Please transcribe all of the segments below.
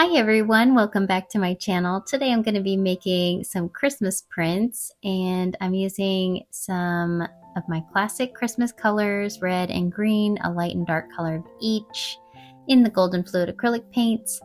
Hi everyone, welcome back to my channel. Today I'm going to be making some Christmas prints and I'm using some of my classic Christmas colors, red and green, a light and dark color of each, in the golden fluid acrylic paints.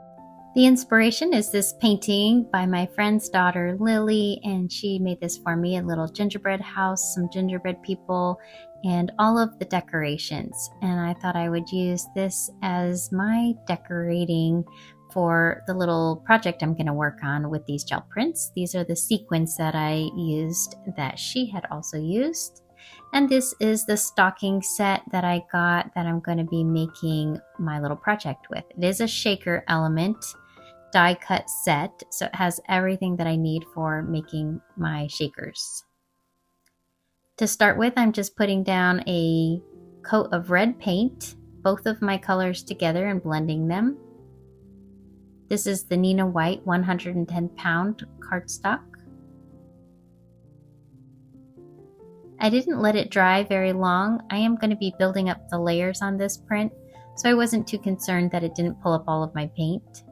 The inspiration is this painting by my friend's daughter Lily, and she made this for me, a little gingerbread house, some gingerbread people, and all of the decorations. And I thought I would use this as my decorating for the little project I'm going to work on with these gel prints. These are the sequins that I used that she had also used. And this is the stocking set that I got that I'm going to be making my little project with. It is a shaker element die cut set, so it has everything that I need for making my shakers. To start with, I'm just putting down a coat of red paint, both of my colors together, and blending them. This is the Nina White 110-pound cardstock. I didn't let it dry very long. I am going to be building up the layers on this print, so I wasn't too concerned that it didn't pull up all of my paint.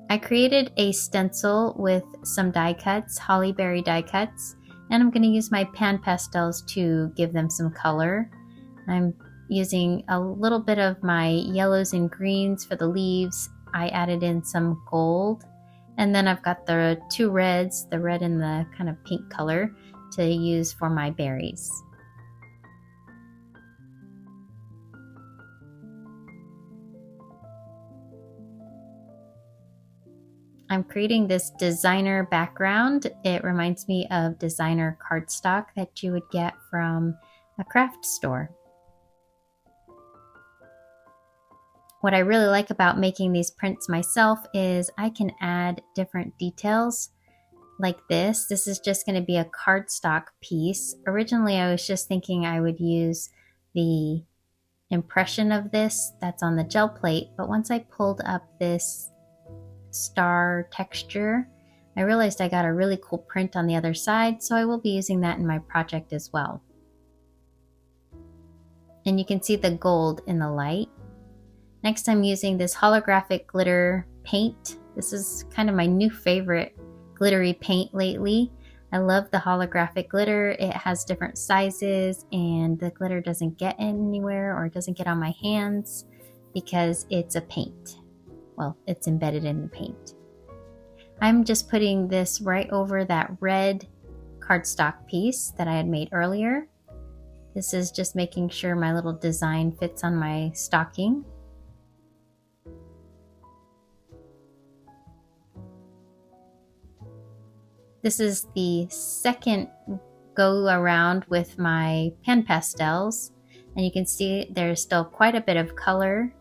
I created a stencil with some die cuts, holly berry die cuts, and I'm going to use my pan pastels to give them some color. I'm using a little bit of my yellows and greens for the leaves. I added in some gold, and then I've got the two reds, the red and the kind of pink color, to use for my berries. I'm creating this designer background. It reminds me of designer cardstock that you would get from a craft store. What I really like about making these prints myself is I can add different details like this. This is just going to be a cardstock piece. Originally, I was just thinking I would use the impression of this that's on the gel plate, but once I pulled up this star texture, I realized I got a really cool print on the other side, so I will be using that in my project as well. And you can see the gold in the light. Next, I'm using this holographic glitter paint. This is kind of my new favorite glittery paint lately. I love the holographic glitter. It has different sizes and the glitter doesn't get anywhere or doesn't get on my hands because it's a paint. Well, it's embedded in the paint. I'm just putting this right over that red cardstock piece that I had made earlier. This is just making sure my little design fits on my stocking. This is the second go around with my pan pastels, and you can see there's still quite a bit of color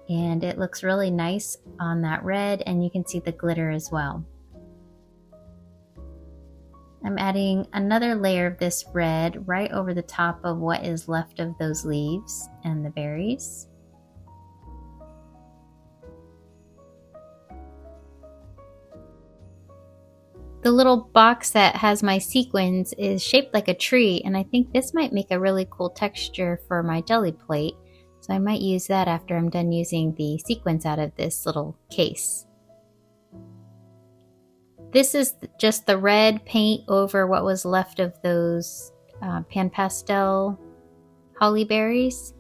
and it looks really nice on that red, and you can see the glitter as well. I'm adding another layer of this red right over the top of what is left of those leaves and the berries. The little box that has my sequins is shaped like a tree, and I think this might make a really cool texture for my jelly plate. So I might use that after I'm done using the sequins out of this little case. This is just the red paint over what was left of those pan pastel holly berries.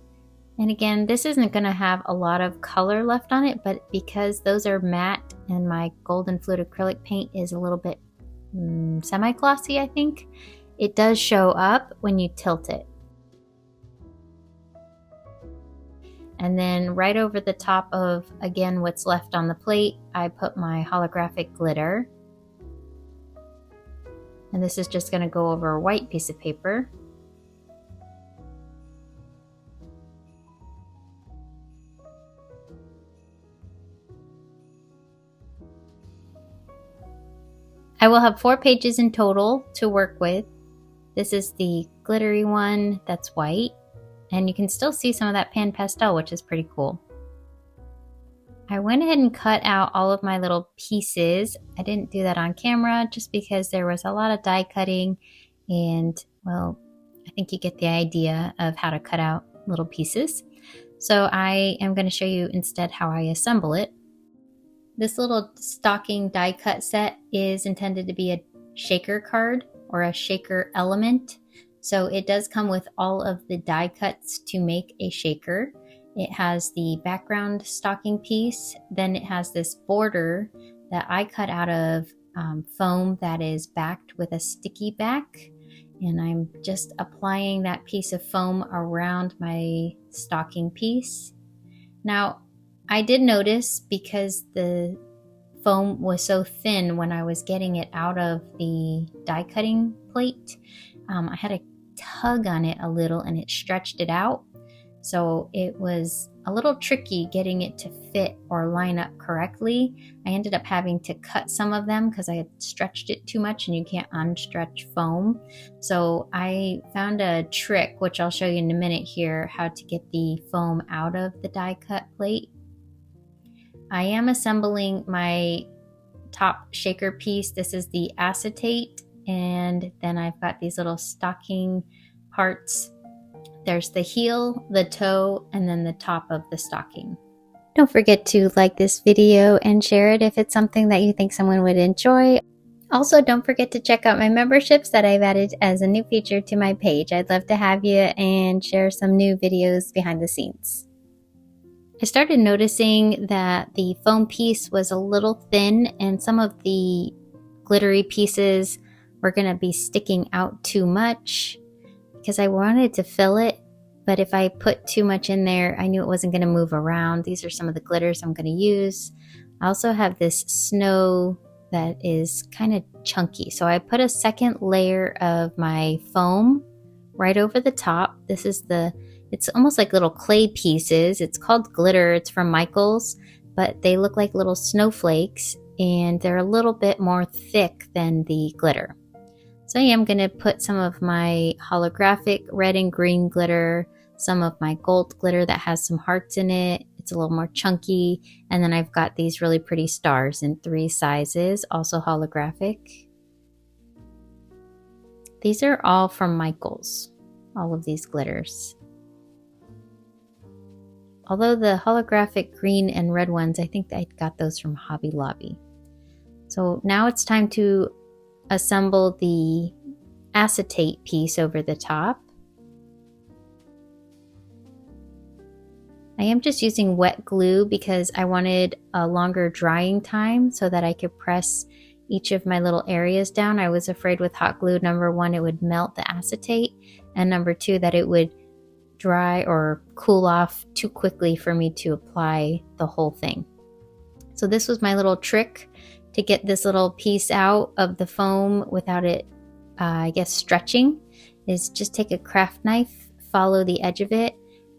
And again, this isn't going to have a lot of color left on it, but because those are matte and my golden fluid acrylic paint is a little bit semi-glossy, I think, it does show up when you tilt it. And then right over the top of, again, what's left on the plate, I put my holographic glitter. And this is just going to go over a white piece of paper. I will have 4 pages in total to work with. This is the glittery one that's white. And you can still see some of that pan pastel, which is pretty cool. I went ahead and cut out all of my little pieces. I didn't do that on camera just because there was a lot of die cutting and, well, I think you get the idea of how to cut out little pieces. So I am going to show you instead how I assemble it. This little stocking die cut set is intended to be a shaker card or a shaker element. So it does come with all of the die cuts to make a shaker. It has the background stocking piece, then it has this border that I cut out of foam that is backed with a sticky back, and I'm just applying that piece of foam around my stocking piece. Now, I did notice, because the foam was so thin when I was getting it out of the die cutting plate, I had to tug on it a little and it stretched it out. So it was a little tricky getting it to fit or line up correctly. I ended up having to cut some of them because I had stretched it too much, and you can't unstretch foam. So I found a trick, which I'll show you in a minute here, how to get the foam out of the die cut plate. I am assembling my top shaker piece. This is the acetate, and then I've got these little stocking parts. There's the heel, the toe, and then the top of the stocking. Don't forget to like this video and share it if it's something that you think someone would enjoy. Also, don't forget to check out my memberships that I've added as a new feature to my page. I'd love to have you and share some new videos behind the scenes. I started noticing that the foam piece was a little thin, and some of the glittery pieces were going to be sticking out too much, because I wanted to fill it, but if I put too much in there, I knew it wasn't going to move around. These are some of the glitters I'm going to use. I also have this snow that is kind of chunky, so I put a second layer of my foam right over the top. This is it's almost like little clay pieces. It's called glitter. It's from Michael's, but they look like little snowflakes, and they're a little bit more thick than the glitter. So I am going to put some of my holographic red and green glitter, some of my gold glitter that has some hearts in it. It's a little more chunky. And then I've got these really pretty stars in 3 sizes, also holographic. These are all from Michael's, all of these glitters. Although the holographic green and red ones, I think I got those from Hobby Lobby. So now it's time to assemble the acetate piece over the top. I am just using wet glue because I wanted a longer drying time so that I could press each of my little areas down. I was afraid with hot glue, number 1, it would melt the acetate, and number 2, that it would dry or cool off too quickly for me to apply the whole thing. So this was my little trick to get this little piece out of the foam without it, stretching, is just take a craft knife, follow the edge of it,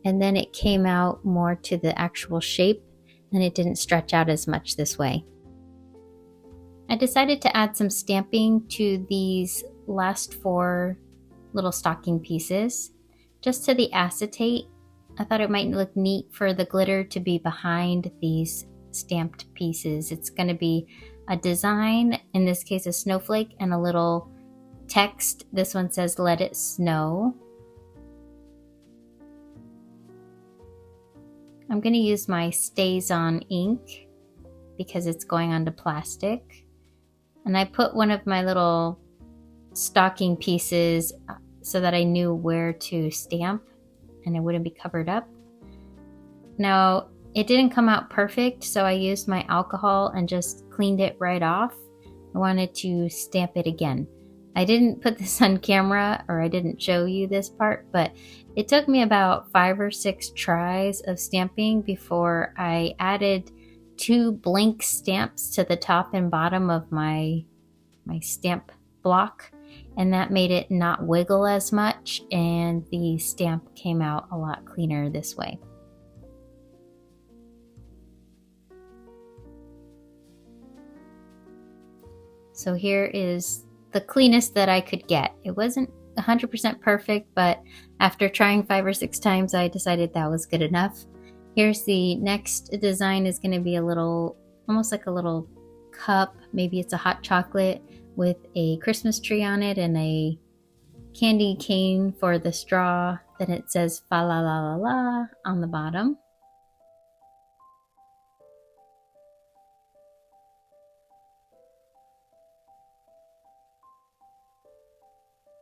and then it came out more to the actual shape, and it didn't stretch out as much this way. I decided to add some stamping to these last 4 little stocking pieces, just to the acetate. I thought it might look neat for the glitter to be behind these stamped pieces. It's going to be a design, in this case a snowflake, and a little text. This one says "Let it snow." I'm going to use my Stays On ink because it's going onto plastic. And I put one of my little stocking pieces so that I knew where to stamp and it wouldn't be covered up. Now, it didn't come out perfect, so I used my alcohol and just cleaned it right off. I wanted to stamp it again. I didn't put this on camera, or I didn't show you this part, but it took me about 5 or 6 tries of stamping before I added 2 blank stamps to the top and bottom of my stamp block, and that made it not wiggle as much, and the stamp came out a lot cleaner this way. So here is the cleanest that I could get. It wasn't 100% perfect, but after trying 5 or 6 times, I decided that was good enough. Here's the next design. Is going to be a little, almost like a little cup. Maybe it's a hot chocolate with a Christmas tree on it and a candy cane for the straw. Then it says fa la la la la on the bottom.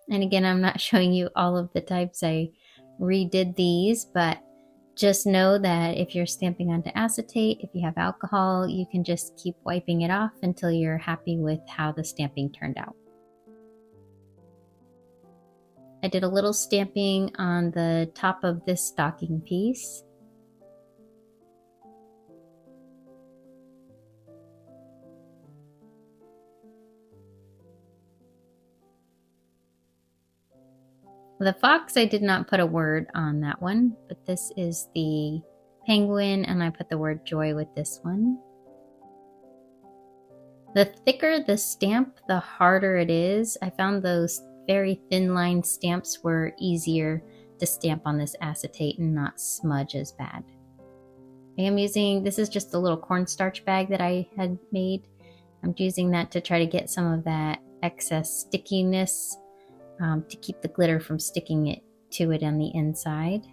And again, I'm not showing you all of the types. I redid these, but just know that if you're stamping onto acetate, if you have alcohol, you can just keep wiping it off until you're happy with how the stamping turned out. I did a little stamping on the top of this stocking piece. The fox, I did not put a word on that one, but this is the penguin, and I put the word joy with this one. The thicker the stamp, the harder it is. I found those very thin line stamps were easier to stamp on this acetate and not smudge as bad. I am using, this is just a little cornstarch bag that I had made. I'm using that to try to get some of that excess stickiness to keep the glitter from sticking it to it on the inside.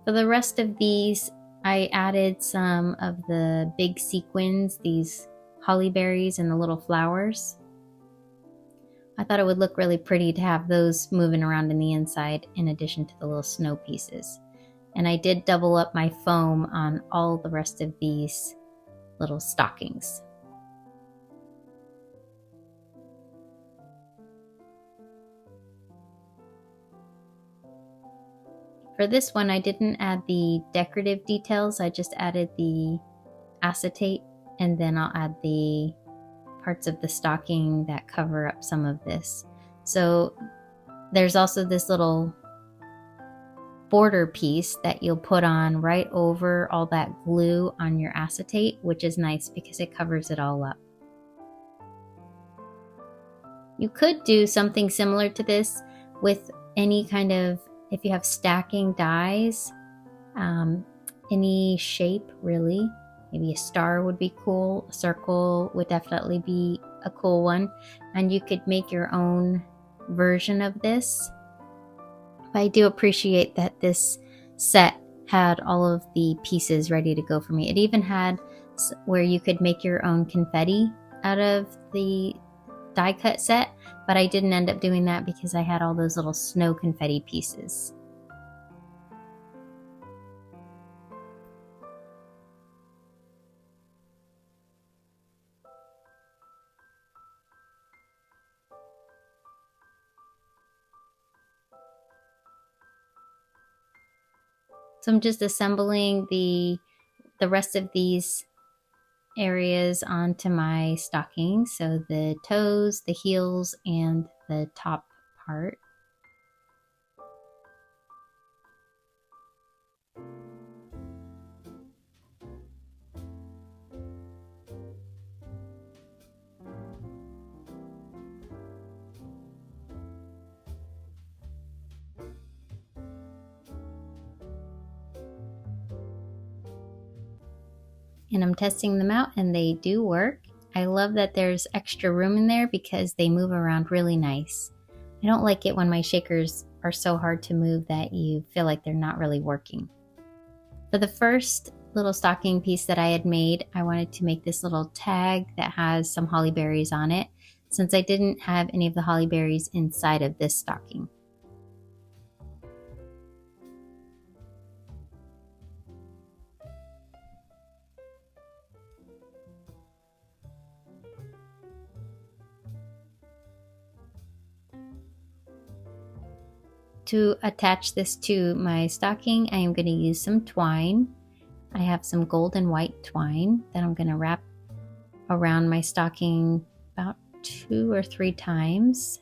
For the rest of these, I added some of the big sequins, these holly berries and the little flowers. I thought it would look really pretty to have those moving around in the inside in addition to the little snow pieces. And I did double up my foam on all the rest of these little stockings. For this one, I didn't add the decorative details. I just added the acetate, and then I'll add the parts of the stocking that cover up some of this. So there's also this little border piece that you'll put on right over all that glue on your acetate, which is nice because it covers it all up. You could do something similar to this with any kind of, if you have stacking dies, any shape really. Maybe a star would be cool. A circle would definitely be a cool one. And you could make your own version of this. I do appreciate that this set had all of the pieces ready to go for me. It even had where you could make your own confetti out of the die cut set, but I didn't end up doing that because I had all those little snow confetti pieces. So I'm just assembling the rest of these areas onto my stocking. So the toes, the heels, and the top part. And I'm testing them out and they do work. I love that there's extra room in there because they move around really nice. I don't like it when my shakers are so hard to move that you feel like they're not really working. For the first little stocking piece that I had made, I wanted to make this little tag that has some holly berries on it, since I didn't have any of the holly berries inside of this stocking. To attach this to my stocking, I am going to use some twine. I have some gold and white twine that I'm going to wrap around my stocking about 2 or 3 times.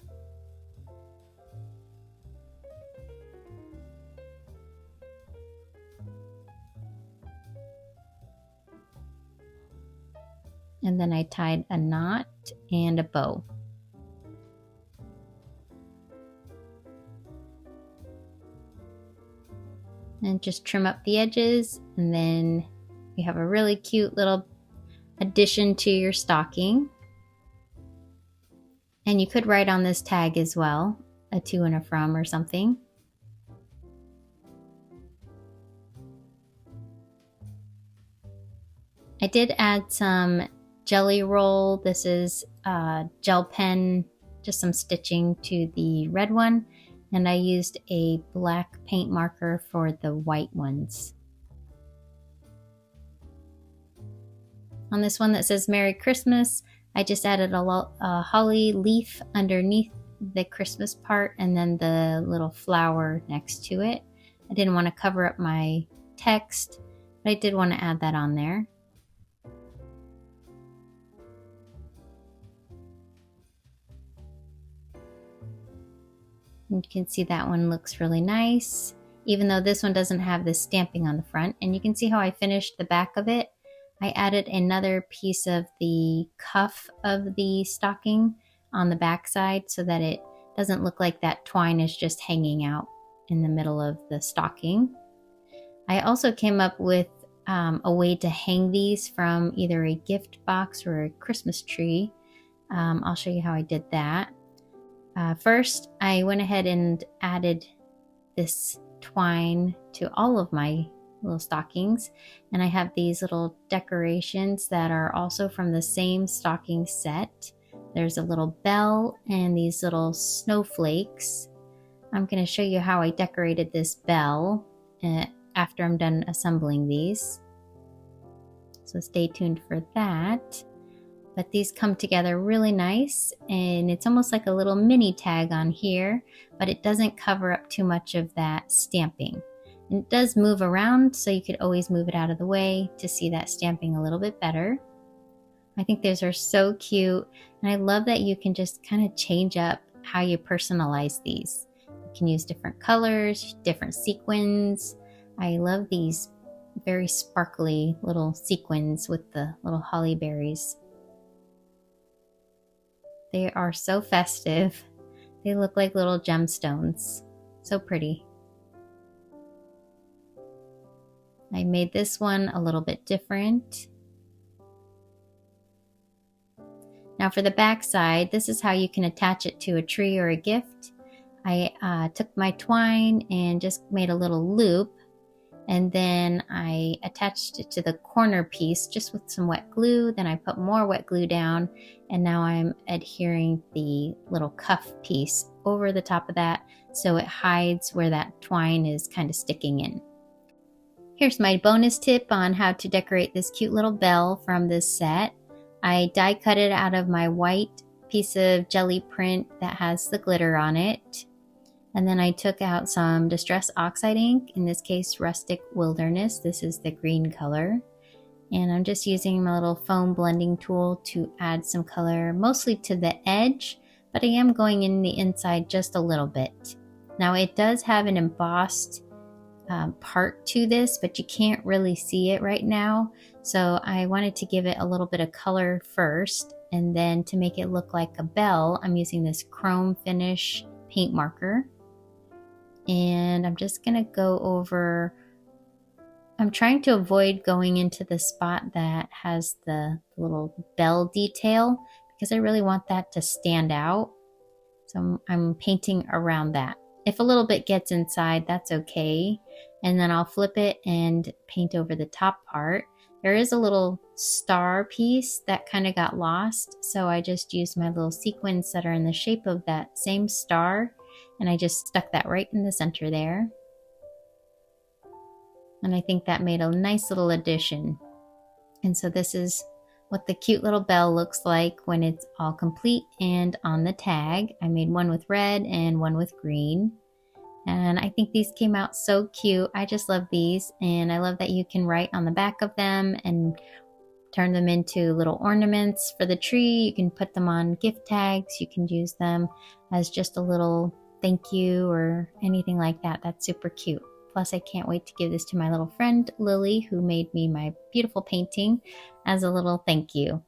And then I tied a knot and a bow. And just trim up the edges, and then you have a really cute little addition to your stocking. And you could write on this tag as well, a to and a from or something. I did add some jelly roll. This is gel pen, just some stitching to the red one. And I used a black paint marker for the white ones. On this one that says Merry Christmas, I just added a holly leaf underneath the Christmas part and then the little flower next to it. I didn't want to cover up my text, but I did want to add that on there. You can see that one looks really nice, even though this one doesn't have this stamping on the front. And you can see how I finished the back of it. I added another piece of the cuff of the stocking on the back side so that it doesn't look like that twine is just hanging out in the middle of the stocking. I also came up with a way to hang these from either a gift box or a Christmas tree. I'll show you how I did that. First, I went ahead and added this twine to all of my little stockings, and I have these little decorations that are also from the same stocking set. There's a little bell and these little snowflakes. I'm going to show you how I decorated this bell after I'm done assembling these, so stay tuned for that. But these come together really nice, and it's almost like a little mini tag on here, but it doesn't cover up too much of that stamping. And it does move around, so you could always move it out of the way to see that stamping a little bit better. I think those are so cute, and I love that you can just kind of change up how you personalize these. You can use different colors, different sequins. I love these very sparkly little sequins with the little holly berries. They are so festive. They look like little gemstones. So pretty. I made this one a little bit different. Now for the back side, this is how you can attach it to a tree or a gift. I took my twine and just made a little loop, and then I attached it to the corner piece just with some wet glue. Then I put more wet glue down, and now I'm adhering the little cuff piece over the top of that so it hides where that twine is kind of sticking in. Here's my bonus tip on how to decorate this cute little bell from this set. I die cut it out of my white piece of jelly print that has the glitter on it. And then I took out some Distress Oxide ink, in this case Rustic Wilderness. This is the green color. And I'm just using my little foam blending tool to add some color, mostly to the edge, but I am going in the inside just a little bit. Now it does have an embossed part to this, but you can't really see it right now. So I wanted to give it a little bit of color first, and then to make it look like a bell, I'm using this chrome finish paint marker. And I'm just gonna go over, I'm trying to avoid going into the spot that has the little bell detail because I really want that to stand out. So I'm painting around that. If a little bit gets inside, that's okay. And then I'll flip it and paint over the top part. There is a little star piece that kind of got lost, so I just used my little sequins that are in the shape of that same star, and I just stuck that right in the center there. And I think that made a nice little addition. And so this is what the cute little bell looks like when it's all complete and on the tag. I made one with red and one with green. And I think these came out so cute. I just love these, and I love that you can write on the back of them and turn them into little ornaments for the tree. You can put them on gift tags. You can use them as just a little thank you or anything like that. That's super cute. Plus, I can't wait to give this to my little friend Lily, who made me my beautiful painting as a little thank you.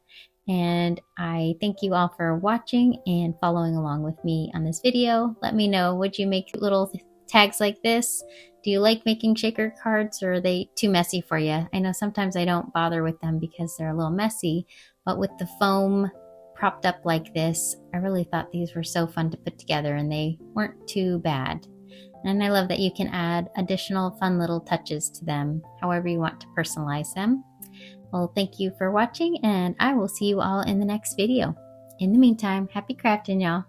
And I thank you all for watching and following along with me on this video. Let me know, would you make little tags like this? Do you like making shaker cards, or are they too messy for you? I know sometimes I don't bother with them because they're a little messy, but with the foam propped up like this. I really thought these were so fun to put together, and they weren't too bad. And I love that you can add additional fun little touches to them, however you want to personalize them. Well, thank you for watching, and I will see you all in the next video. In the meantime, happy crafting, y'all.